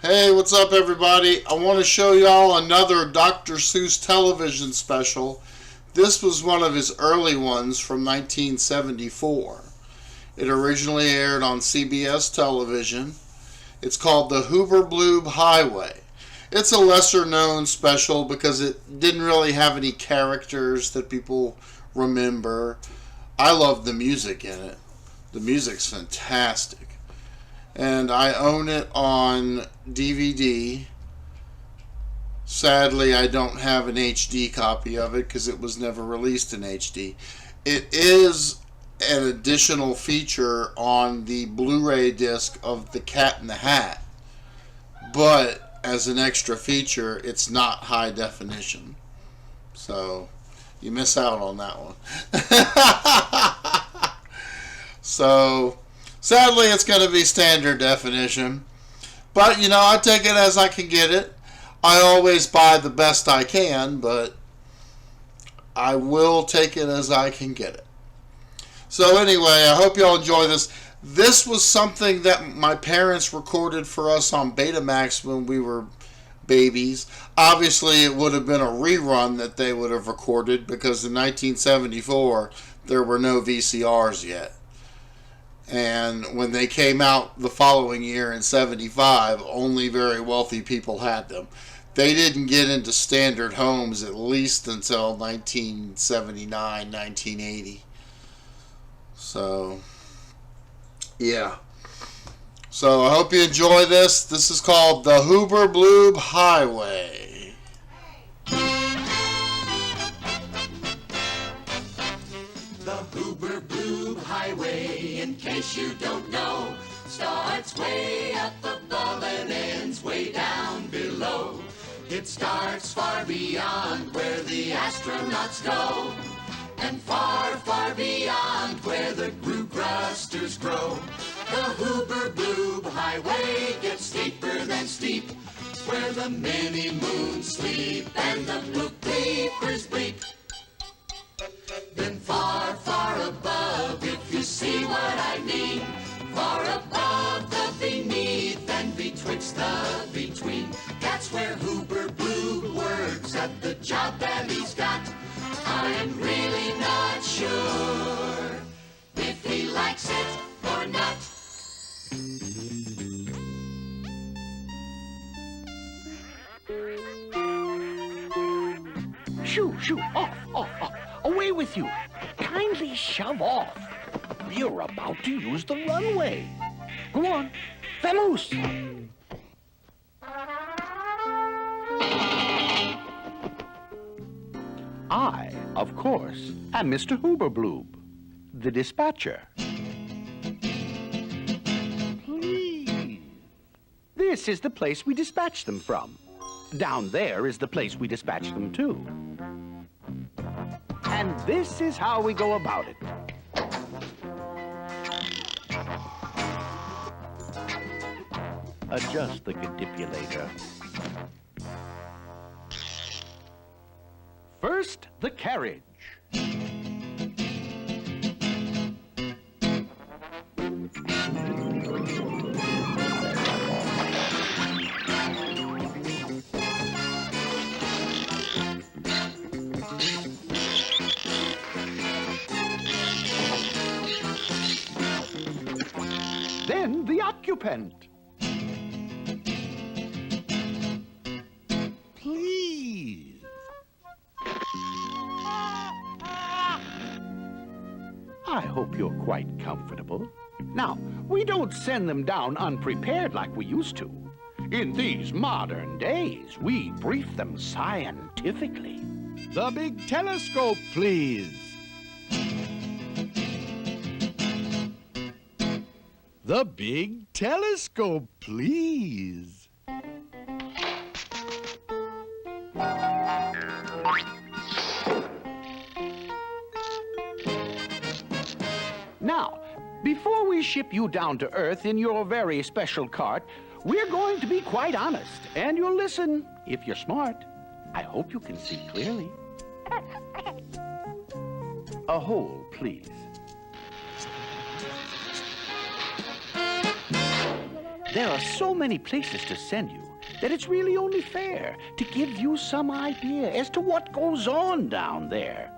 Hey, what's up everybody? I want to show y'all another Dr. Seuss television special. This was one of his early ones from 1974. It originally aired on CBS television. It's called the Hoober Bloob Highway. It's a lesser known special because it didn't really have any characters that people remember. I love the music in it. The music's fantastic. And I own it on DVD. Sadly, I don't have an HD copy of it because it was never released in HD. It is an additional feature on the Blu-ray disc of The Cat in the Hat, but as an extra feature, it's not high definition. So you miss out on that one. So sadly, it's going to be standard definition. But, you know, I take it as I can get it. I always buy the best I can, but I will take it as I can get it. So anyway, I hope y'all enjoy this. This was something that my parents recorded for us on Betamax when we were babies. Obviously, it would have been a rerun that they would have recorded because in 1974, there were no VCRs yet. And when they came out the following year in 75, only very wealthy people had them. They didn't get into standard homes at least until 1979, 1980. So, yeah. So I hope you enjoy this. This is called the Hoober Bloob Highway. The Hoober Bloob Highway, in case you don't know, starts way up above and ends way down below. It starts far beyond where the astronauts go, and far, far beyond where the Grusters grow. The Hoober Bloob Highway gets steeper than steep, where the mini-moons sleep and the blue creepers bleep. Then far, far above, if you see what I mean, far above the beneath and betwixt the between, that's where Hoober Bloob works at the job that he's got. I'm really not sure if he likes it or not. Shoo, shoo, off, off, off. Away with you. Kindly shove off. You're about to use the runway. Go on, vamoose. I, of course, am Mr. Hoober Bloob, the dispatcher. Please. This is the place we dispatch them from. Down there is the place we dispatch them to. And this is how we go about it. Adjust the cadipulator. First, the carriage. Then the occupant. Please. I hope you're quite comfortable. Now, we don't send them down unprepared like we used to. In these modern days, we brief them scientifically. The big telescope, please. The big telescope, please. Now, before we ship you down to Earth in your very special cart, we're going to be quite honest, and you'll listen if you're smart. I hope you can see clearly. A hole, please. There are so many places to send you that it's really only fair to give you some idea as to what goes on down there.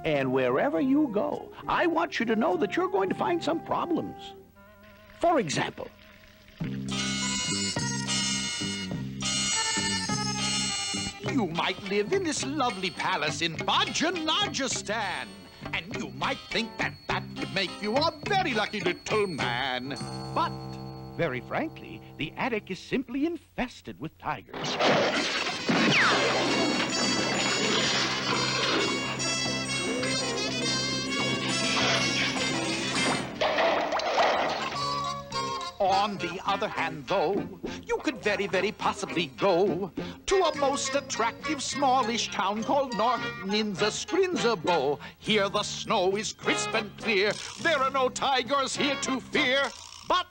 And wherever you go, I want you to know that you're going to find some problems. For example, you might live in this lovely palace in Bajanajistan, and you might think that that would make you a very lucky little man. But, very frankly, the attic is simply infested with tigers. On the other hand, though, you could very, very possibly go to a most attractive smallish town called North Ninza Skrinzabo. Here the snow is crisp and clear. There are no tigers here to fear. But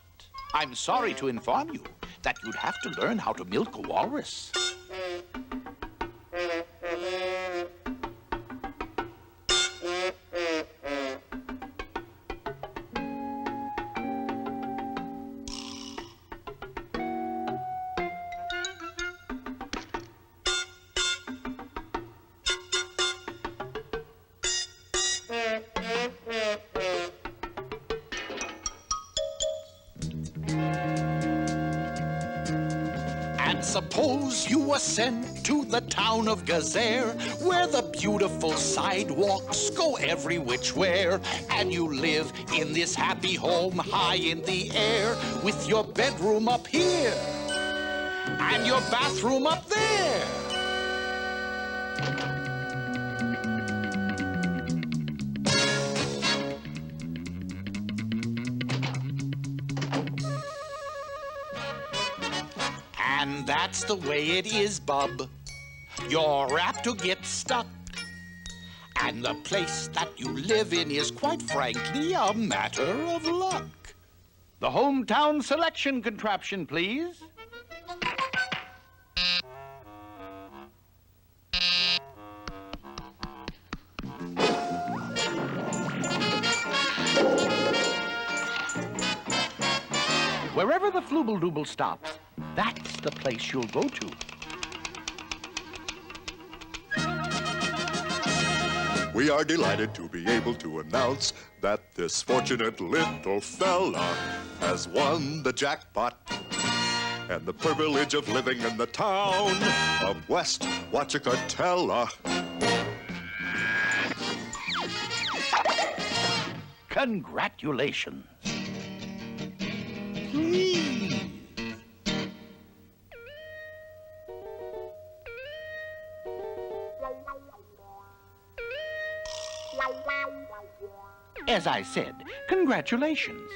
I'm sorry to inform you that you'd have to learn how to milk a walrus. And suppose you were sent to the town of Gazer, where the beautiful sidewalks go every which where, and you live in this happy home high in the air, with your bedroom up here and your bathroom up there. And that's the way it is, bub. You're apt to get stuck. And the place that you live in is, quite frankly, a matter of luck. The hometown selection contraption, please. Wherever the Flooble stops, that's the place you'll go to. We are delighted to be able to announce that this fortunate little fella has won the jackpot and the privilege of living in the town of West Wachacatella. Congratulations. Please. As I said, congratulations.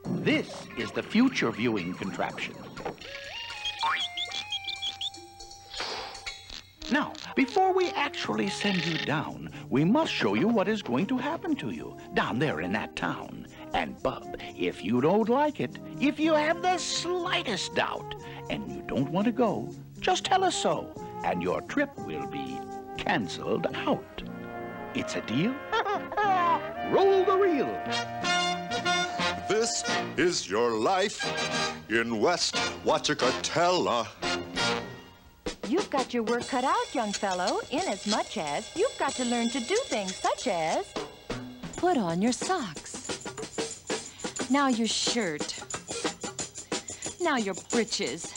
This is the future viewing contraption. Now, before we actually send you down, we must show you what is going to happen to you down there in that town. And, Bub, if you don't like it, if you have the slightest doubt, and you don't want to go, just tell us so, and your trip will be canceled out. It's a deal? Roll the reel. This is your life in West Wachacatella. You've got your work cut out, young fellow, inasmuch as you've got to learn to do things such as put on your socks. Now your shirt. Now your breeches.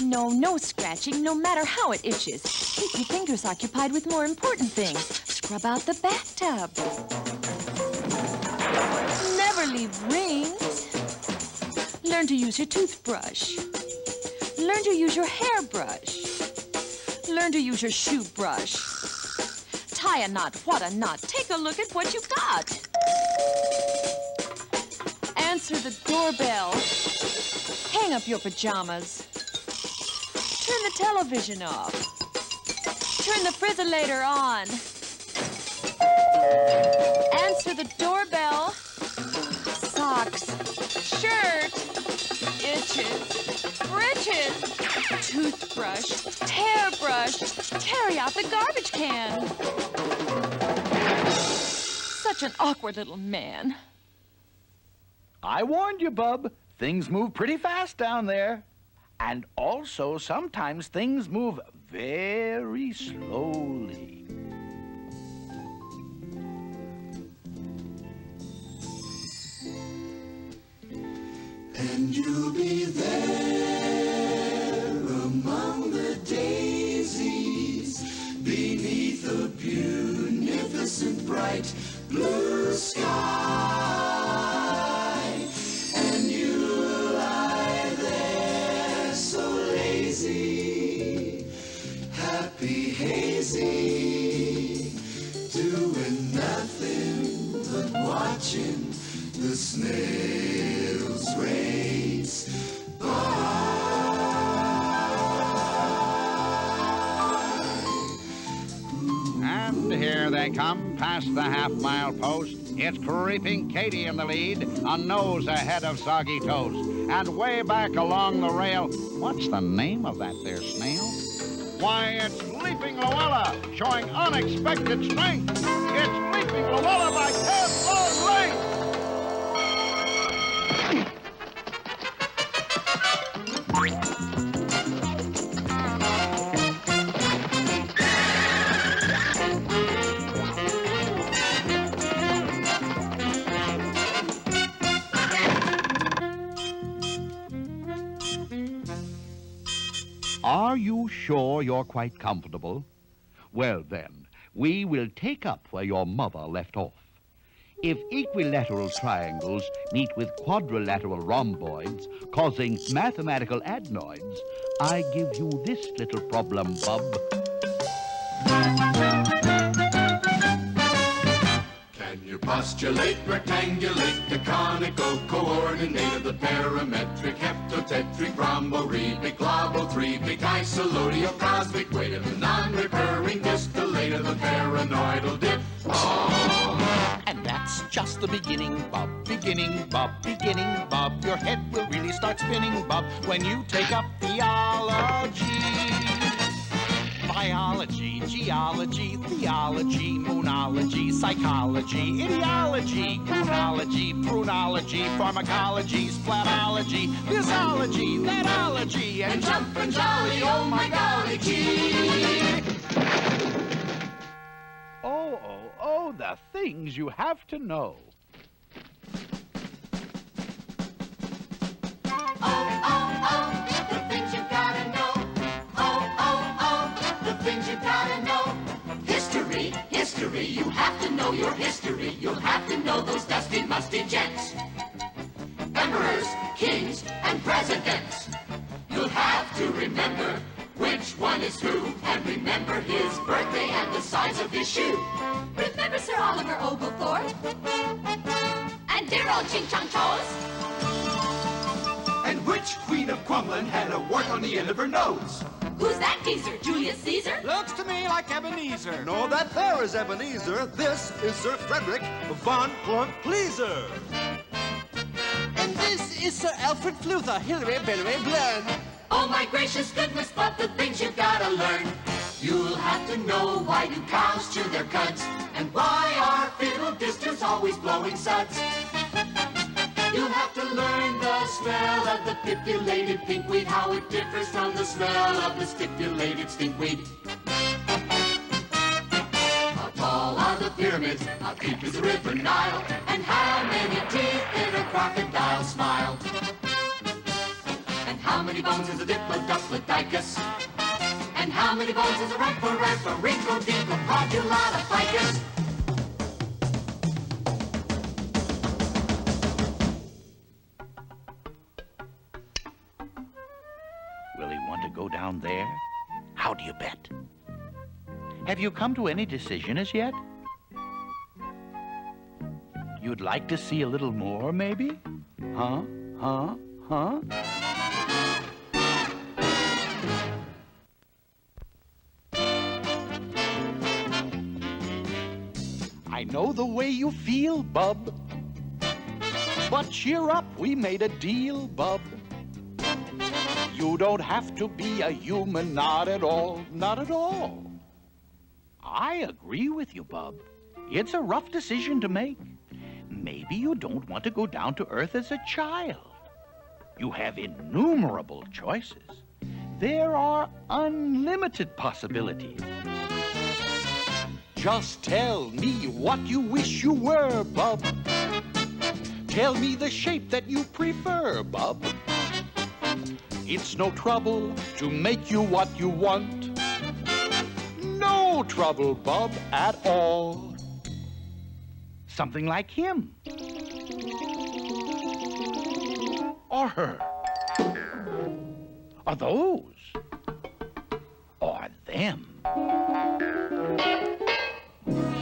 No scratching, no matter how it itches. Keep your fingers occupied with more important things. Scrub out the bathtub. Never leave rings. Learn to use your toothbrush. Learn to use your hairbrush. Learn to use your shoe brush. Tie a knot, what a knot. Take a look at what you got. Answer the doorbell. Hang up your pajamas. Turn the television off. Turn the frizzolator on. Answer the doorbell. Socks. Shirt. Itches. Britches. Toothbrush. Hairbrush. Carry out the garbage can. Such such an awkward little man. I warned you, Bub. Things move pretty fast down there. And also, sometimes things move very slowly. And you'll be there among the daisies beneath a munificent bright blue sky. And you'll lie there so lazy, happy, hazy, doing nothing but watching the snails race by. And here they come past the half-mile post. It's Creeping Katie in the lead, a nose ahead of Soggy Toast. And way back along the rail, what's the name of that there snail? Why, it's Leaping Luella, showing unexpected strength. It's Leaping Luella by 10 long lengths. Are you sure you're quite comfortable? Well, then, we will take up where your mother left off. If equilateral triangles meet with quadrilateral rhomboids, causing mathematical adenoids, I give you this little problem, Bub. Can you postulate, rectangulate the conical coordinate of the parametric, heptatetric, rhomborebic, globothrebic, isoloidal, cosmic weight of the non-recurring distillate of the paranoidal dip? And that's just the beginning, Bub, beginning, Bub, beginning, Bub. Your head will really start spinning, Bub, when you take up theology. Biology, geology, theology, moonology, psychology, ideology, chronology, prunology, pharmacology, splatology, physiology, thatology, and jumpin' jolly, oh my golly gee! Oh, the things you have to know. The things you gotta know. The things you gotta know. History, history, you have to know your history. You'll have to know those dusty, musty gents. Emperors, kings, and presidents. You'll have to remember which one is who, and remember his birthday and the size of his shoe. Remember Sir Oliver Oglethorpe? And dear old Ching Chong Chos? And which queen of Crumlin had a wart on the end of her nose? Who's that geezer? Julius Caesar? Looks to me like Ebenezer. No, that there is Ebenezer. This is Sir Frederick von Plunk Pleaser. And this is Sir Alfred Fluther, Hilary Billary Blurn. Oh my gracious goodness, but the things you've gotta learn. You'll have to know why do cows chew their cuds, and why are fiddle disters always blowing suds. You'll have to learn the smell of the pipulated pinkweed, how it differs from the smell of the stipulated stinkweed. How tall are the pyramids? How deep is the river Nile? And how many teeth in a crocodile smile? And how many bones is a diplodocus? And how many bones is a Rhynchodeacopodulatifficus? Will he want to go down there? How do you bet? Have you come to any decision as yet? You'd like to see a little more, maybe? Huh? I know the way you feel, Bub. But cheer up, we made a deal, Bub. You don't have to be a human, not at all, not at all. I agree with you, Bub. It's a rough decision to make. Maybe you don't want to go down to Earth as a child. You have innumerable choices. There are unlimited possibilities. Just tell me what you wish you were, Bub. Tell me the shape that you prefer, Bub. It's no trouble to make you what you want. No trouble, Bub, at all. Something like him. Or her. Or those. Or them.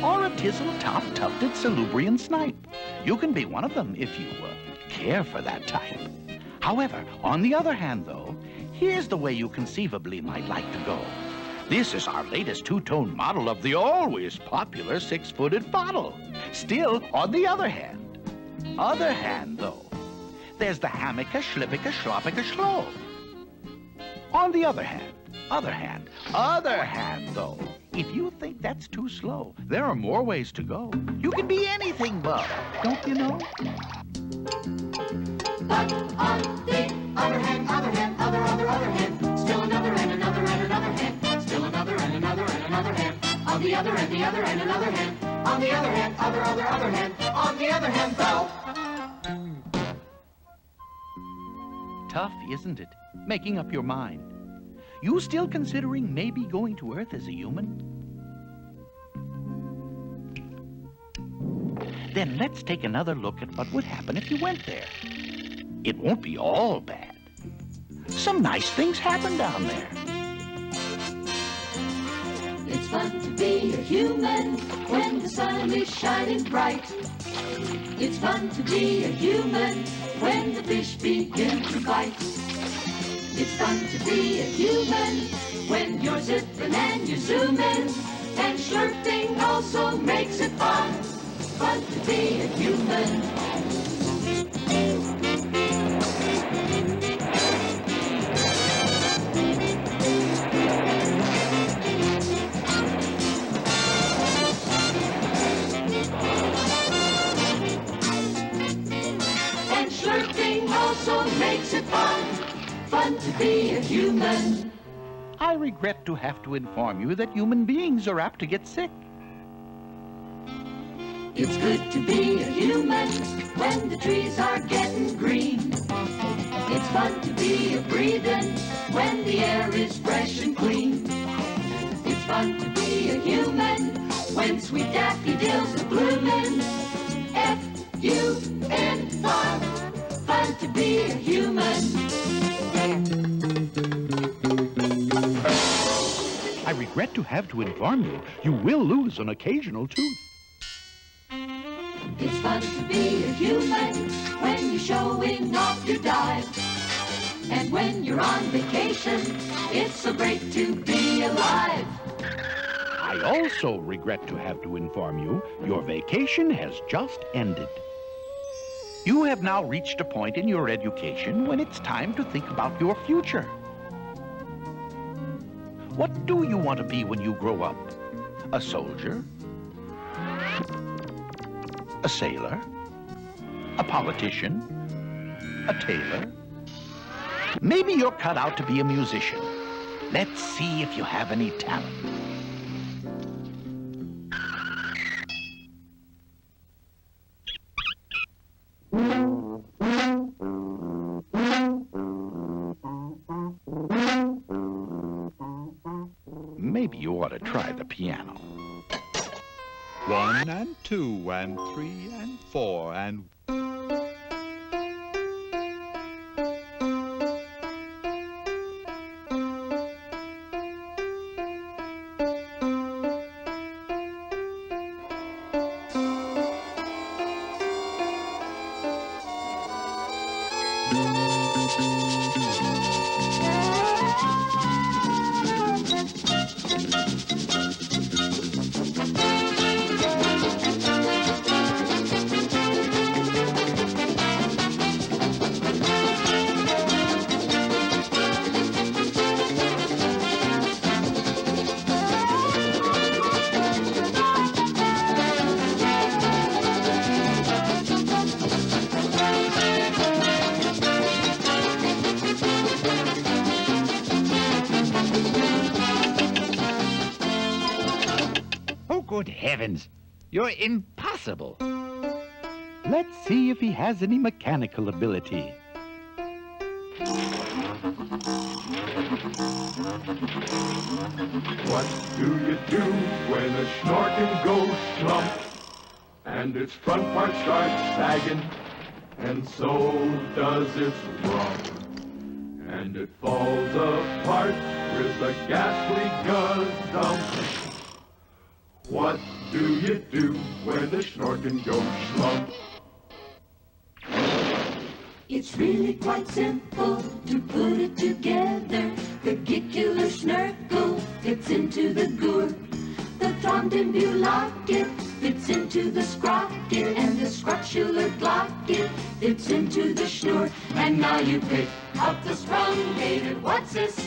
Or a tizzle-top tufted Salubrian snipe. You can be one of them if you care for that type. However, on the other hand, though, here's the way you conceivably might like to go. This is our latest two-tone model of the always popular six-footed bottle. Still, on the other hand though, there's the hammika, schlippika, schloppika, schlo. On the other hand, though, if you think that's too slow, there are more ways to go. You can be anything, Bub, don't you know? But on the other hand, other hand, still another and another and another hand, still another and another and another hand. On the other and the other and another hand, on the other hand, other hand, on the other hand, though. Tough, isn't it? Making up your mind. You still considering maybe going to Earth as a human? Then let's take another look at what would happen if you went there. It won't be all bad. Some nice things happen down there. It's fun to be a human when the sun is shining bright. It's fun to be a human when the fish begin to bite. It's fun to be a human when you're zipping and you're zooming, and slurping also makes it fun. Fun to be a human. And slurping also makes it fun. Fun to be a human. I regret to have to inform you that human beings are apt to get sick. It's good to be a human when the trees are getting green. It's fun to be a breathing when the air is fresh and clean. It's fun to be a human when sweet daffodils are blooming. F-U-N, fun, fun to be a human. I regret to have to inform you, you will lose an occasional tooth. It's fun to be a human when you're showing off your dive. And when you're on vacation, it's so great to be alive. I also regret to have to inform you, your vacation has just ended. You have now reached a point in your education when it's time to think about your future. What do you want to be when you grow up? A soldier? A sailor? A politician? A tailor? Maybe you're cut out to be a musician. Let's see if you have any talent. Maybe you ought to try the piano. 1 and 2 and 3 and 4 and... heavens! You're impossible. Let's see if he has any mechanical ability. What do you do when a schnorkin goes slump and its front part starts sagging and so does its rump and it falls apart with a ghastly guzz-dump? What do you do when the schnorkin goes slump? It's really quite simple to put it together. The gicular snurkle fits into the gourd. The thrombinbulocket fits into the sprocket, and the scrotular glocket fits into the schnur. And now you pick up the sprung-gated what's this?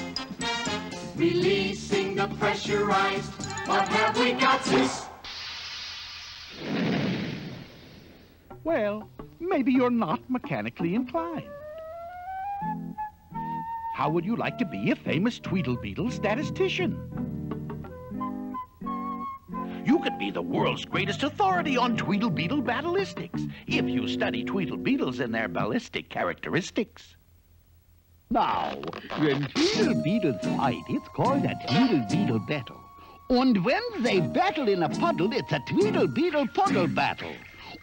Releasing the pressurized. What have we got, sis? Well, maybe you're not mechanically inclined. How would you like to be a famous Tweedlebeetle statistician? You could be the world's greatest authority on Tweedlebeetle ballistics if you study Tweedlebeetles and their ballistic characteristics. Now, when Tweedlebeetles fight, it's called a Tweedlebeetle battle. And when they battle in a puddle, it's a Tweedlebeetle puddle battle.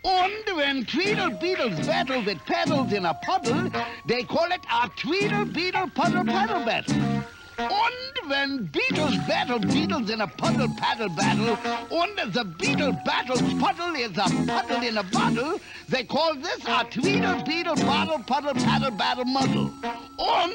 And when Tweedlebeetles battle with paddles in a puddle, they call it a Tweedlebeetle puddle paddle battle. And when beetles battle beetles in a puddle paddle battle, and the beetle battles puddle is a puddle in a bottle, they call this a Tweedlebeetle bottle puddle paddle battle muddle. And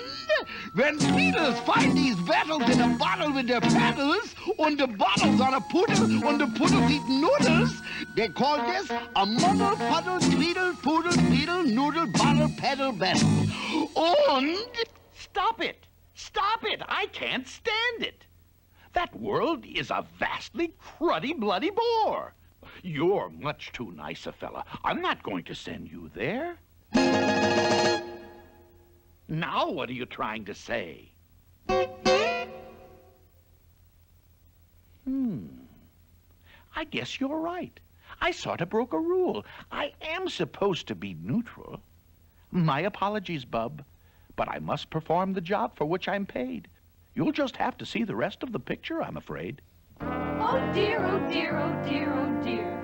when beetles find these battles in a bottle with their paddles, and the bottles on a poodle, and the poodles eat noodles, they call this a muddle puddle tweedle poodle beetle noodle bottle paddle battle. And Stop it! Stop it! I can't stand it! That world is a vastly cruddy, bloody bore. You're much too nice a fella. I'm not going to send you there. Now what are you trying to say? I guess you're right. I sort of broke a rule. I am supposed to be neutral. My apologies, Bub. But I must perform the job for which I'm paid. You'll just have to see the rest of the picture, I'm afraid. Oh dear, oh dear, oh dear, oh dear.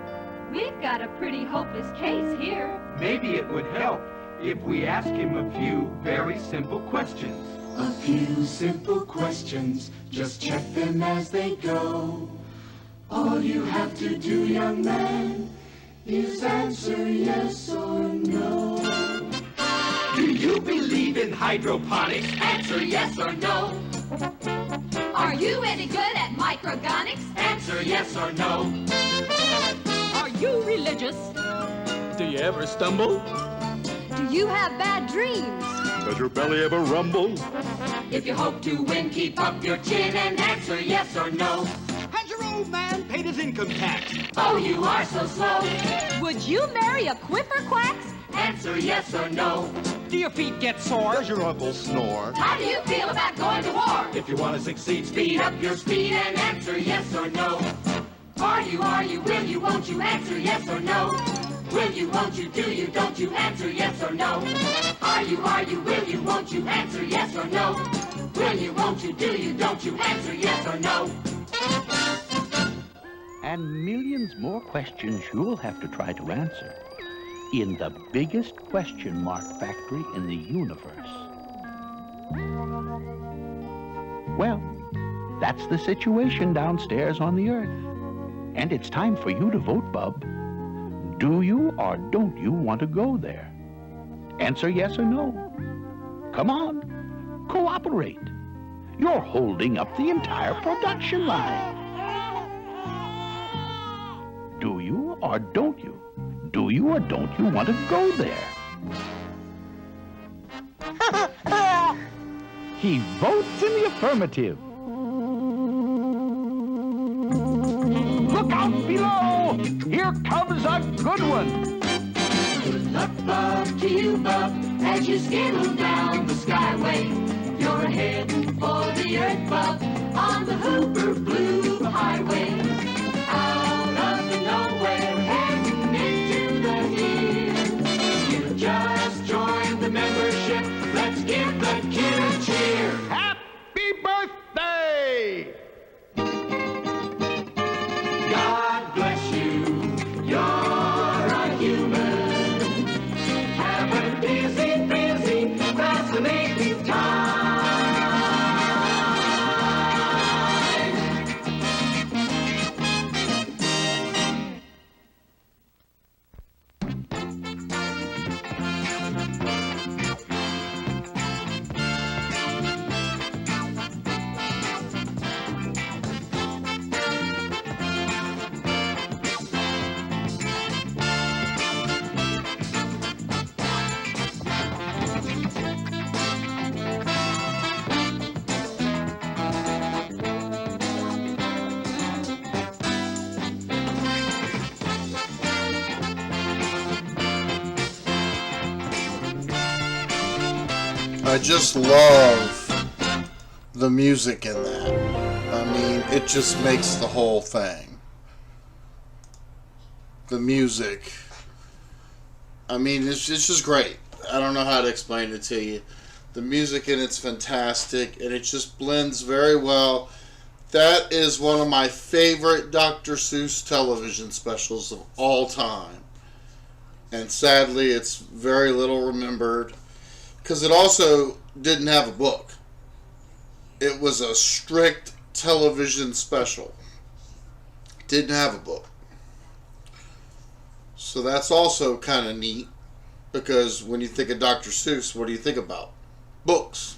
We've got a pretty hopeless case here. Maybe it would help if we ask him a few very simple questions. A few simple questions, just check them as they go. All you have to do, young man, is answer yes or no. Do you believe in hydroponics? Answer yes or no. Are you any good at microgonics? Answer yes or no. Are you religious? Do you ever stumble? Do you have bad dreams? Does your belly ever rumble? If you hope to win, keep up your chin and answer yes or no. Has your old man paid his income tax? Oh, you are so slow. Would you marry a quiffer-quacks? Answer yes or no. Do your feet get sore? Does your uncle snore? How do you feel about going to war? If you want to succeed, Speed up your speed and answer yes or no. Are you, will you, won't you answer yes or no? Will you, won't you, do you, don't you answer yes or no? Are you, will you, won't you answer yes or no? Will you, won't you, do you, don't you answer yes or no? And millions more questions you'll have to try to answer in the biggest question mark factory in the universe. Well, that's the situation downstairs on the Earth. And it's time for you to vote, Bub. Do you or don't you want to go there? Answer yes or no. Come on, cooperate. You're holding up the entire production line. Do you or don't you? Do you or don't you want to go there? He votes in the affirmative. Look out below! Here comes a good one. Good luck, Bub, to you, Bub, as you skittle down the skyway. You're heading for the Earth, Bub, on the Hoober Bloob Highway. Out of I just love the music in that. I mean, it just makes the whole thing. The music. I mean, it's just great. I don't know how to explain it to you. The music in it's fantastic, and it just blends very well. That is one of my favorite Dr. Seuss television specials of all time. And sadly, it's very little remembered, because it also didn't have a book. It was a strict television special. Didn't have a book. So that's also kind of neat, because when you think of Dr. Seuss, what do you think about? Books.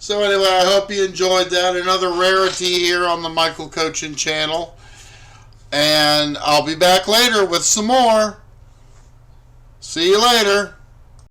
So anyway, I hope you enjoyed that. Another rarity here on the Michael Coachin channel. And I'll be back later with some more. See you later.